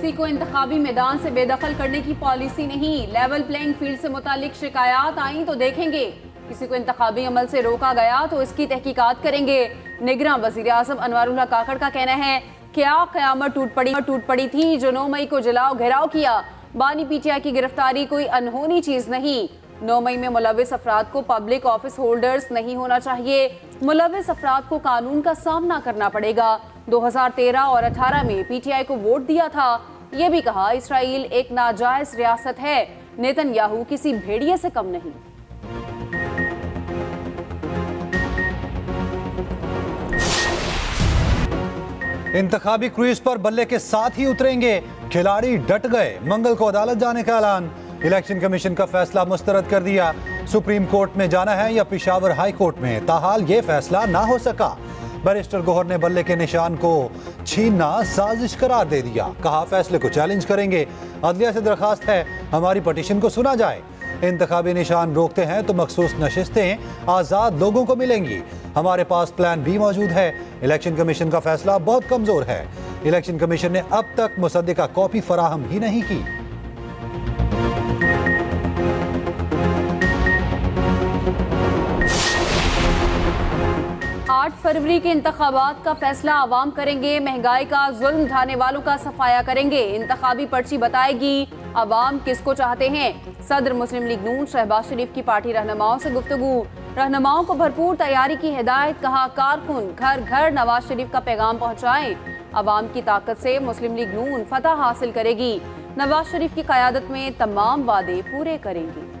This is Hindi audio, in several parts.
किसी को इंतखाबी मैदान से बेदखल करने की पॉलिसी नहीं। लेवल प्लेइंग फील्ड से मुतालिक शिकायत आई तो देखेंगे। किसी को इंतखाबी अमल से रोका गया तो इसकी तहकीकात करेंगे। निगरान वज़ीर आज़म अनवारुल्लाह काकड़ का कहना है, क्या क़यामत टूट पड़ी थी जो 9 मई को जलाओ घेराव किया। बानी पीटीआई की गिरफ्तारी कोई अनहोनी चीज़ नहीं। 9 मई में मुलव्विस अफराद को पब्लिक ऑफिस होल्डर्स नहीं होना चाहिए। मुलव्विस अफराद को कानून का सामना करना पड़ेगा। 2013 और 18 में पीटीआई को वोट दिया था। ये भी कहा इसराइल एक नाजायज रियासत है। नेतन्याहू किसी भेड़िए से कम नहीं। इंतखाबी क्रूज पर बल्ले के साथ ही उतरेंगे। खिलाड़ी डट गए। मंगल को अदालत जाने का ऐलान। इलेक्शन कमीशन का फैसला मुस्तरद कर दिया। सुप्रीम कोर्ट में जाना है या पेशावर हाई कोर्ट में, ताहाल ये फैसला ना हो सका। बैरिस्टर गौहर ने बल्ले के निशान को छीनना साजिश करार दे दिया। कहा फैसले को चैलेंज करेंगे। अदलिया से दरखास्त है हमारी पटिशन को सुना जाए। इंतखाबी निशान रोकते हैं तो मखसूस नशिस्तें आज़ाद लोगों को मिलेंगी। हमारे पास प्लान बी मौजूद है। इलेक्शन कमीशन का फैसला बहुत कमजोर है। इलेक्शन कमीशन ने अब तक मुसद्दिका कॉपी फराहम ही नहीं की। 8 फरवरी के इंतखाबात का फैसला आवाम करेंगे। महंगाई का जुल्म ढाने वालों का सफाया करेंगे। इंतखाबी पर्ची बताएगी आवाम किसको चाहते हैं। सदर मुस्लिम लीग नून शहबाज शरीफ की पार्टी रहनुमाओं से गुफ्तगू। रहनुमाओं को भरपूर तैयारी की हिदायत। कहा कारकुन घर घर नवाज शरीफ का पैगाम पहुंचाएं। आवाम की ताकत से मुस्लिम लीग नून फतह हासिल करेगी। नवाज शरीफ की क़यादत में तमाम वादे पूरे करेंगी।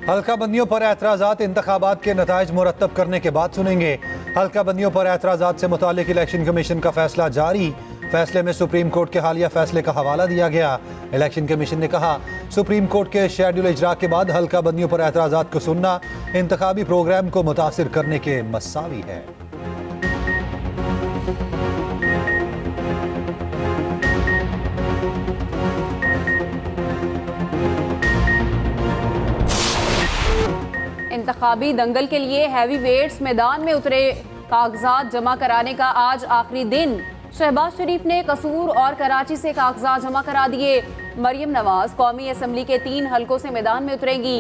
हल्का बंदियों पर एतराज़ात इंतखाबात के नताइज मुरतब करने के बाद सुनेंगे। हल्का बंदियों पर एतराज़ात से मुतालिक इलेक्शन कमीशन का फैसला जारी। फैसले में सुप्रीम कोर्ट के हालिया फैसले का हवाला दिया गया। इलेक्शन कमीशन ने कहा सुप्रीम कोर्ट के शेड्यूल इजरा के बाद हल्का बंदियों पर एतराज़ात को सुनना इंतखाबी प्रोग्राम को मुतासिर करने के मसावी है। इंतखाबी दंगल के लिए हैवी वेट्स मैदान में उतरे। कागजात जमा कराने का आज आखिरी दिन। शहबाज शरीफ ने कसूर और कराची से कागजात जमा करा दिए। मरियम नवाज कौमी असम्बली के 3 हलकों से मैदान में उतरेंगी।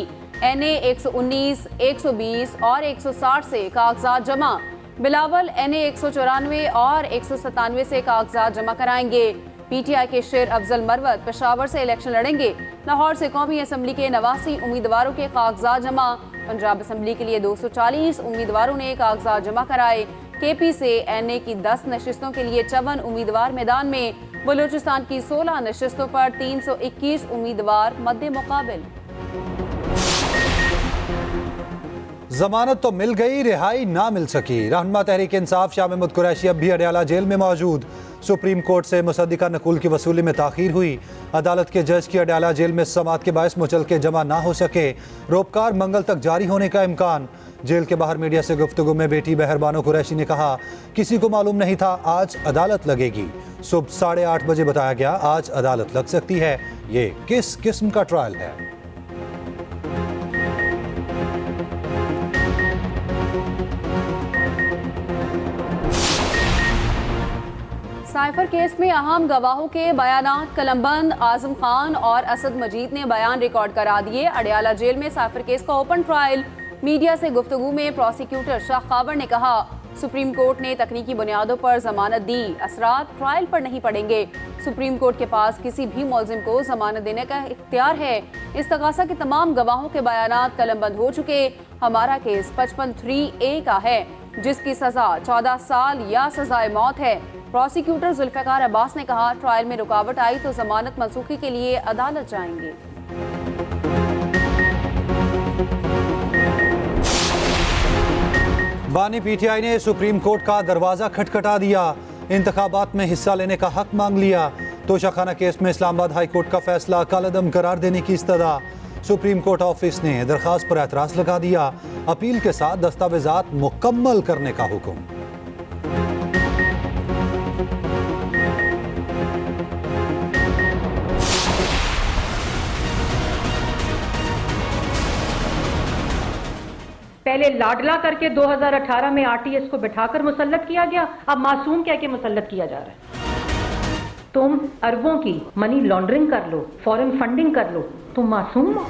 NA 119, 120 और 160 से कागजात जमा। बिलावल NA 194 और 197 से कागजात जमा कराएंगे। PTI के शेर अफजल मरवत पेशावर से इलेक्शन लड़ेंगे। लाहौर से कौमी असम्बली के 89 उम्मीदवारों के कागजात जमा। पंजाब असम्बली के लिए 240 उम्मीदवारों ने कागजात जमा कराए। KP से NA की 10 नशिस्तों के लिए 54 उम्मीदवार मैदान में। बलूचिस्तान की 16 नशिस्तों पर 321 उम्मीदवार मद्दे मुकाबिल। जमानत तो मिल गई, रिहाई ना मिल सकी। रहनुमा तहरीक इंसाफ शाह महमूद कुरैशी अब भी अडयाला जेल में मौजूद। सुप्रीम कोर्ट से मुसद्दिका नकुल की वसूली में ताखीर हुई। अदालत के जज की अडयाला जेल में समात के बायस मुचलके जमा ना हो सके। रोपकार मंगल तक जारी होने का इम्कान। जेल के बाहर मीडिया से गुफ्तगू में बेटी बहरबानो कुरैशी ने कहा किसी को मालूम नहीं था आज अदालत लगेगी। सुबह 8:30 बजे बताया गया आज अदालत लग सकती है। ये किस किस्म का ट्रायल है? साइफर केस में अहम गवाहों के बयानात कलमबंद। आजम खान और असद मजीद ने बयान रिकॉर्ड करा दिए। अडयाला जेल में साइफर केस का ओपन ट्रायल। मीडिया से गुफ्तगू में प्रोसिक्यूटर शाह खाबर ने कहा सुप्रीम कोर्ट ने तकनीकी बुनियादों पर जमानत दी, असरात ट्रायल पर नहीं पड़ेंगे। सुप्रीम कोर्ट के पास किसी भी मुलजिम को जमानत देने का इख्तियार है। इस्तगासा के तमाम गवाहों के बयानात कलमबंद हो चुके। हमारा केस 55(3)A का है जिसकी सजा 14 साल या सजाए मौत है। प्रोसिक्यूटर जुल्फिकार अब्बास ने कहा ट्रायल में रुकावट आई तो जमानत मनसूखी के लिए अदालत जाएंगे। बानी PTI ने सुप्रीम कोर्ट का दरवाजा खटखटा दिया। इंतखाबात में हिस्सा लेने का हक मांग लिया। तोशाखाना केस में इस्लामाबाद हाई कोर्ट का फैसला कालअदम करार देने की इस्तदा। सुप्रीम कोर्ट ऑफिस ने दरखास्त पर एतराज लगा दिया। अपील के साथ दस्तावेजात मुकम्मल करने का हुक्म। पहले लाडला करके 2018 में आरटीएस को बिठाकर मुसल्लत किया गया, अब मासूम कह के मुसल्लत किया जा रहा है। तुम अरबों की मनी लॉन्ड्रिंग कर लो, फॉरेन फंडिंग कर लो, तुम मासूम हो?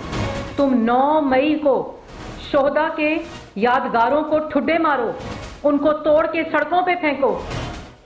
तुम 9 मई को शोहदा के यादगारों को ठुड्डे मारो, उनको तोड़ के सड़कों पे फेंको,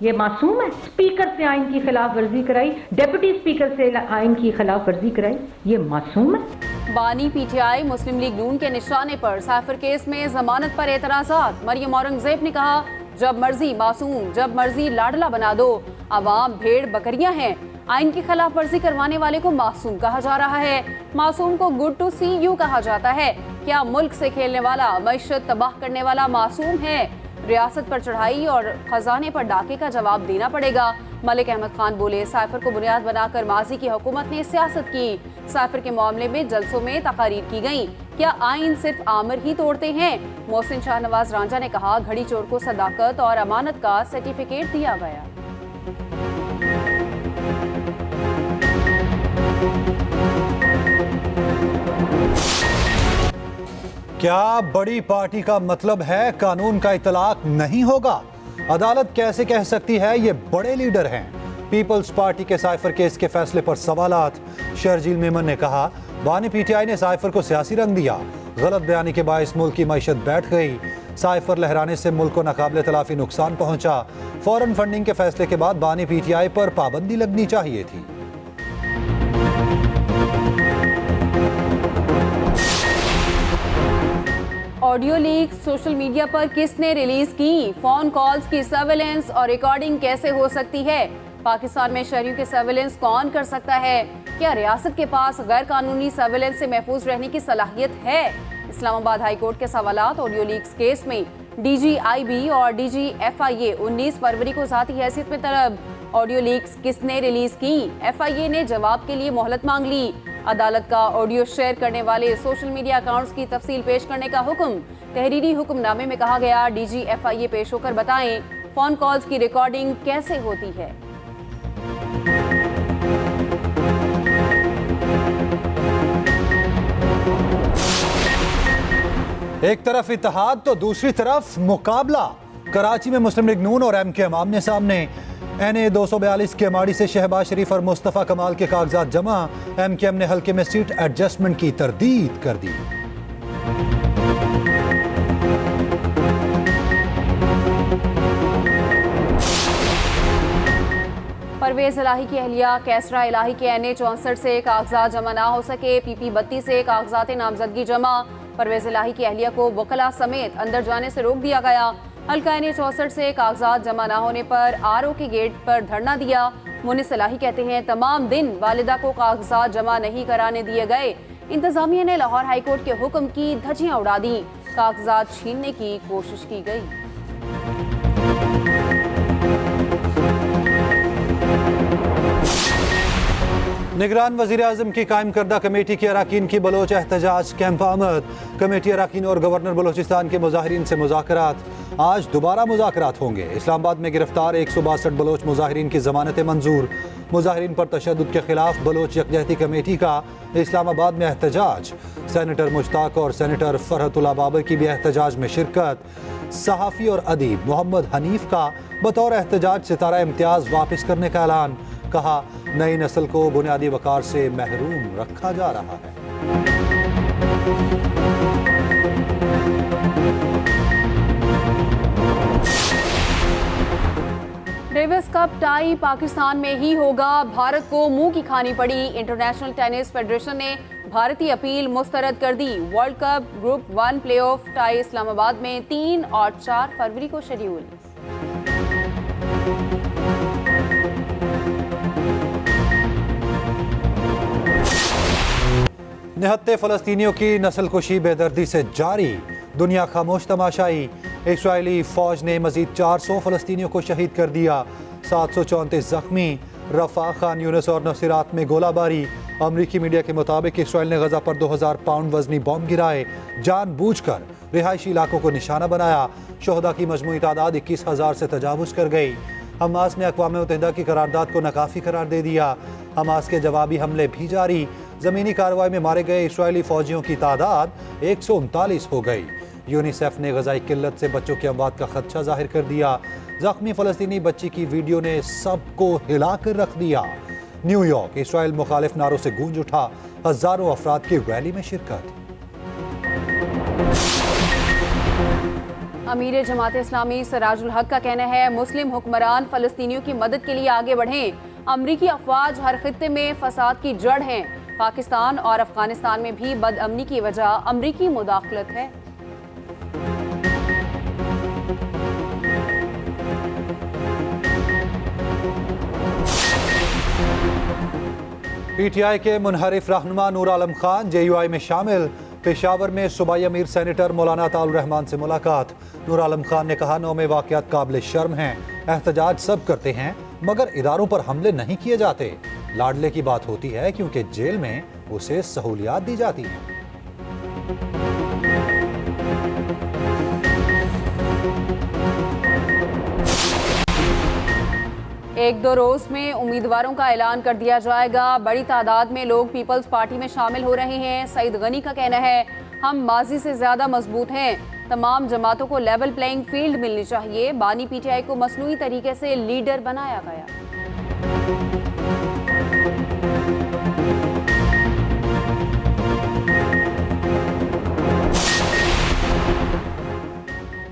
ये मासूम है? स्पीकर से आइन की खिलाफ वर्जी कराई, डिप्टी स्पीकर से आइन की खिलाफ वर्जी कराई, ये मासूम है? बानी पीटीआई मुस्लिम लीग नून के निशाने पर साइफर केस में जमानत पर एतराजात। मरियम औरंगजेब ने कहा, जब मर्जी मासूम, जब मर्जी लाडला बना दो, अवाम भेड़ बकरियां हैं। आइन की खिलाफ वर्जी करवाने वाले को मासूम कहा जा रहा है। मासूम को गुड टू सी यू कहा जाता है। क्या मुल्क से खेलने वाला, मईशत तबाह करने वाला मासूम है? रियासत पर चढ़ाई और खजाने पर डाके का जवाब देना पड़ेगा। मलिक अहमद खान बोले, साइफर को बुनियाद बनाकर माजी की हुकूमत ने सियासत की। साइफर के मामले में जलसों में तकारीर की गई। क्या आइन सिर्फ आमिर ही तोड़ते हैं? मोहसिन शाहनवाज रांझा ने कहा, घड़ी चोर को सदाकत और अमानत का सर्टिफिकेट दिया गया। क्या बड़ी पार्टी का मतलब है कानून का इतलाक नहीं होगा? अदालत कैसे कह सकती है ये बड़े लीडर हैं? पीपल्स पार्टी के साइफर केस के फैसले पर सवालात। शर्जील मेमन ने कहा, बानी पीटीआई ने साइफर को सियासी रंग दिया। गलत बयानी के बायस मुल्क की मईशत बैठ गई। साइफर लहराने से मुल्क को नाकाबिले तलाफी नुकसान पहुंचा। फॉरेन फंडिंग के फैसले के बाद बानी पीटीआई पर पाबंदी लगनी चाहिए थी। ऑडियो लीक सोशल मीडिया पर किसने रिलीज की? फोन कॉल्स की सर्वेलेंस और रिकॉर्डिंग कैसे हो सकती है? पाकिस्तान में शहरियों की सर्वेलेंस कौन कर सकता है? क्या रियासत के पास गैर कानूनी सर्वेलेंस से महफूज रहने की सलाहियत है? इस्लामाबाद हाई कोर्ट के सवालात। ऑडियो लीक्स केस में DGIB और DGFIA 19 फरवरी को जाती हैसियत में तलब। ऑडियो लीक्स किसने रिलीज की? FIA ने जवाब के लिए मोहलत मांग ली। अदालत का ऑडियो शेयर करने वाले सोशल मीडिया अकाउंट्स की तफसील पेश करने का हुक्म। तहरीरी हुक्मनामे में कहा गया, DGFIA पेश होकर बताएं फोन कॉल्स की रिकॉर्डिंग कैसे होती है। एक तरफ इत्तेहाद तो दूसरी तरफ मुकाबला। कराची में मुस्लिम लीग नून और MKM आमने सामने। NA 242 के माड़ी से शहबाज शरीफ और मुस्तफ़ा कमाल के कागजात जमा। MKM ने हल्के में सीट एडजस्टमेंट की तरदीद कर दी। परवेज इलाही की अहलिया कैसरा इलाही के NA 64 से कागजात जमा ना हो सके। PP 32 से कागजात नामजदगी जमा। परवेज इलाही की अहलिया को वकला समेत अंदर जाने से रोक दिया गया। हल्का NA 64 से कागजात जमा ना होने पर RO के गेट पर धरना दिया। मुनिस इलाही कहते हैं, तमाम दिन वालिदा को कागजात जमा नहीं कराने दिए गए। इंतजामिया ने लाहौर हाई कोर्ट के हुक्म की धज्जियां उड़ा दी। कागजात छीनने की कोशिश की गई। निगरान वज़ीर आज़म की कायम करदा कमेटी के अरकान की बलोच एहतजाज कैंप आमद। कमेटी अरकान और गवर्नर बलोचिस्तान के मुजाहिरीन से मुज़ाकरात। आज दोबारा मुज़ाकरात होंगे। इस्लामाबाद में गिरफ्तार 162 बलोच मुजाहिरीन की जमानतें मंजूर। मुजाहिरीन पर तशद्दुद के खिलाफ बलोच यकजहती कमेटी का इस्लामाबाद में एहतजाज। सेनेटर मुश्ताक और सेनेटर फरहतुल्लाह बाबर की भी एहतजाज में शिरकत। सहाफ़ी और अदीब मोहम्मद हनीफ का बतौर एहतजाज सितारा इम्तियाज़ वापस करने का ऐलान। कहा, नई नस्ल को बुनियादी वक़ार से महरूम रखा जा रहा है। डेविस कप टाई पाकिस्तान में ही होगा। भारत को मुंह की खानी पड़ी। इंटरनेशनल टेनिस फेडरेशन ने भारतीय अपील मुस्तरद कर दी। World cup group 1 playoff tie Islamabad में 3 और 4 फरवरी को शेड्यूल। निहत्ते फ़लस्तीनियों की नस्लकुशी बेदर्दी से जारी। दुनिया खामोश तमाशाई। इस्राएली फ़ौज ने मज़ीद 400 फ़लस्तीनियों को शहीद कर दिया। 734 ज़ख्मी। रफ़ा, खान यूनिस और नसीरात में गोलाबारी। अमरीकी मीडिया के मुताबिक इसराइल ने गजा पर 2000 पाउंड वजनी बॉम्ब गिराए। जानबूझकर रिहायशी इलाकों को निशाना बनाया। शोहदा की मजमूई तादाद 21,000 से तजावुज़ कर गई। हमास ने अक़वाम मुत्तहिदा की करारदाद को नाकाफ़ी करार दे दिया। हमास के जवाबी हमले भी जारी। ज़मीनी कार्रवाई में मारे गए इसराइली फ़ौजियों की तादाद 139 हो गई। यूनिसेफ ने गजाई किल्लत से बच्चों की अमवात का खदशा जाहिर कर दिया। जख्मी फलस्तीनी बच्ची की वीडियो ने सबको हिला कर रख दिया। न्यूयॉर्क इसराइल मुखालिफ नारों से गूंज उठा, हजारों अफराद की रैली में शिरकत। अमीर जमात इस्लामी सिराजुल हक का कहना है मुस्लिम हुक्मरान फलस्तीनियों की मदद के लिए आगे बढ़ें। अमरीकी अफवाज हर खित्ते में फसाद की जड़ हैं। पाकिस्तान और अफगानिस्तान में भी बदअमनी की वजह अमरीकी मुदाखलत है। पीटीआई के मुनहरिफ रहनुमा नूर आलम खान JUI में शामिल। पेशावर में सूबाई अमीर सेनेटर मौलाना अताउर रहमान से मुलाकात। नूर आलम खान ने कहा 9 में वाक़यात काबिल शर्म हैं। एहतजाज सब करते हैं मगर इदारों पर हमले नहीं किए जाते। लाडले की बात होती है क्योंकि जेल में उसे सहूलियात दी जाती हैं। एक दो रोज में उम्मीदवारों का ऐलान कर दिया जाएगा। बड़ी तादाद में लोग पीपल्स पार्टी में शामिल हो रहे हैं। सईद गनी का कहना है हम माजी से ज्यादा मजबूत हैं। तमाम जमातों को लेवल प्लेइंग फील्ड मिलनी चाहिए। बानी PTI को मसनूई तरीके से लीडर बनाया गया।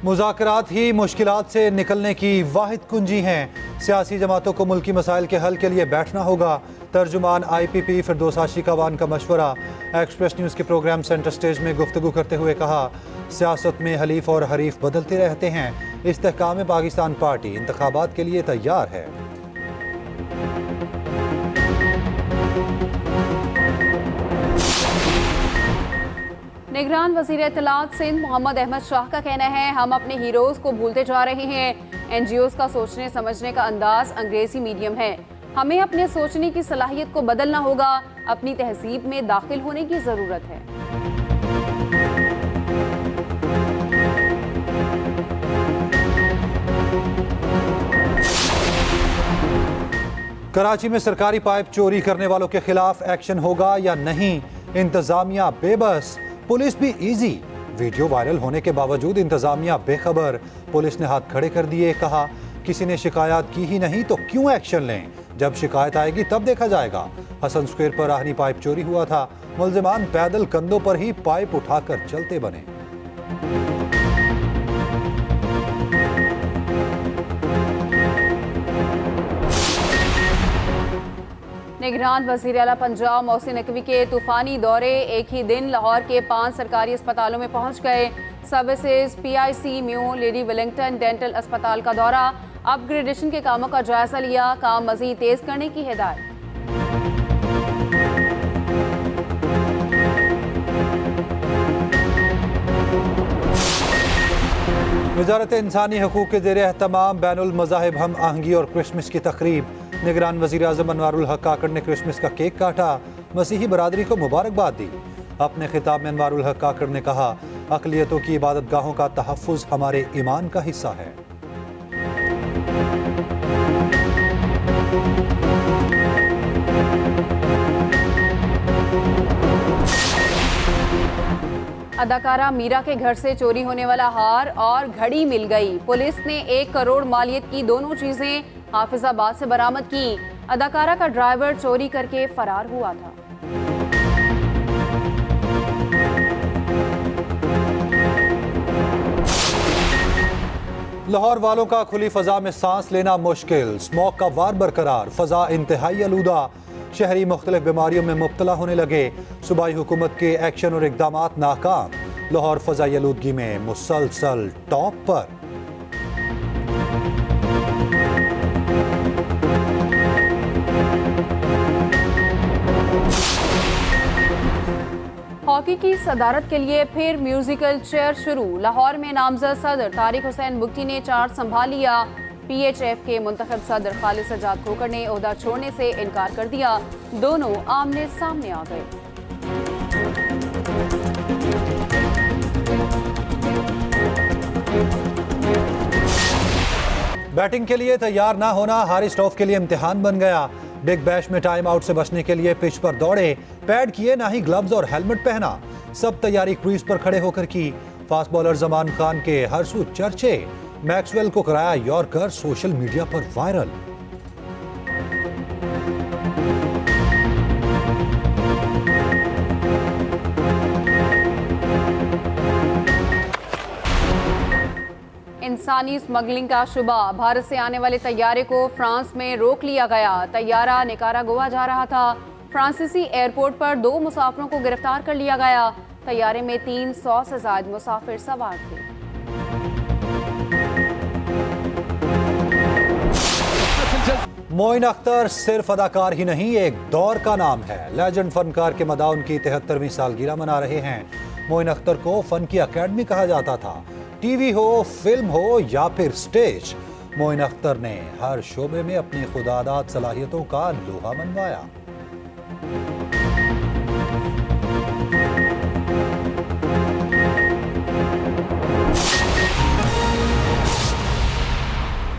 मुज़ाकरात ही मुश्किलात से निकलने की वाहिद कुंजी हैं। सियासी जमातों को मुल्की मसाइल के हल के लिए बैठना होगा। तर्जुमान IPP फिरदौस आशिकावान का मशवरा। एक्सप्रेस न्यूज़ के प्रोग्राम सेंटर स्टेज में गुफ्तगू करते हुए कहा सियासत में हलीफ और हरीफ बदलते रहते हैं। इस्तेहकाम पाकिस्तान पार्टी इंतखाबात के लिए तैयार है। निगरान वज़ीर इत्तलात सिंध मोहम्मद अहमद शाह का कहना है हम अपने हीरोज़ को भूलते जा रहे हैं। NGOs का सोचने समझने का अंदाज अंग्रेजी मीडियम है। हमें अपने सोचने की सलाहियत को बदलना होगा। अपनी तहजीब में दाखिल होने की ज़रूरत है। कराची में सरकारी पाइप चोरी करने वालों के खिलाफ एक्शन होगा या नहीं, इंतजामिया बेबस, पुलिस भी इजी। वीडियो वायरल होने के बावजूद इंतजामिया बेखबर। पुलिस ने हाथ खड़े कर दिए। कहा किसी ने शिकायत की ही नहीं तो क्यों एक्शन लें, जब शिकायत आएगी तब देखा जाएगा। हसन स्क्वायर पर आहनी पाइप चोरी हुआ था। मुल्जिमान पैदल कंधों पर ही पाइप उठाकर चलते बने। निगरान वज़ीर आला पंजाब मोहसिन नकवी के तूफानी दौरे एक ही दिन लाहौर के 5 सरकारी अस्पतालों में पहुंच गए। Services PIC mu lady Wellington dental अस्पताल का दौरा। अपग्रेडेशन के कामों का जायजा लिया। काम मजीद तेज करने की हिदायत। वजारत इंसानी हकूक़ के ज़ेर एहतमाम बैनुल मज़ाहिब हम आहंगी और क्रिसमस की तकरीब। निगरान वज़ीर आज़म अनवारुल हक काकड़ ने क्रिसमस का केक काटा। मसीही बरादरी को मुबारकबाद दी। अपने खिताब में अनवारुल हक काकड़ ने कहा अक़लियतों की इबादत गाहों का तहफ़्फ़ुज़ हमारे ईमान का हिस्सा है। अदाकारा मीरा के घर से चोरी होने वाला हार और घड़ी मिल गई। पुलिस ने 1 करोड़ मालियत की दोनों चीजें हाफिजाबाद से बरामद की। अदाकारा का ड्राइवर चोरी करके फरार हुआ था। लाहौर वालों का खुली फजा में सांस लेना मुश्किल। स्मॉग का वार बरकरार। फजा इंतहाई आलूदा। शहरी मुख्तलिफ बीमारियों में मुब्तला होने लगे। सूबाई हुकूमत के एक्शन और इकदामात नाकाम। लाहौर फजाई आलूदगी में मुसलसल टॉप पर। हॉकी की सदारत के लिए फिर म्यूजिकल चेयर शुरू। लाहौर में नामजद सदर तारिक हुसैन बुगटी ने चार्ज संभाल लिया। PHF के मुंतखब सदर खालिद सज्जाद खोखर ने ओहदा छोड़ने से इनकार कर दिया। दोनों आमने सामने आ गए। बैटिंग के लिए तैयार ना होना हारिस स्टॉफ के लिए इम्तिहान बन गया। बिग बैश में टाइम आउट से बचने के लिए पिच पर दौड़े, पैड किए ना ही ग्लव्स और हेलमेट पहना। सब तैयारी क्रीज पर खड़े होकर की। फास्ट बॉलर जमान खान के हरसू चर्चे, मैक्सवेल को कराया यॉर्कर, सोशल मीडिया पर वायरल। इंसानी स्मगलिंग का शुबा, भारत से आने वाले तैयारे को फ्रांस में रोक लिया गया। तैयारा निकारागुआ जा रहा था। फ्रांसीसी एयरपोर्ट पर 2 मुसाफिरों को गिरफ्तार कर लिया गया। तैयारे में 300 से ज्यादा मुसाफिर सवार थे। मोइन अख्तर सिर्फ अदाकार ही नहीं, एक दौर का नाम है। लेजेंड फनकार के मदाउन की 73वीं सालगिरह मना रहे हैं। मोइन अख्तर को फन की अकेडमी कहा जाता था। टीवी हो, फिल्म हो या फिर स्टेज, मोइन अख्तर ने हर शोबे में अपनी खुदादाद सलाहियतों का लोहा मनवाया।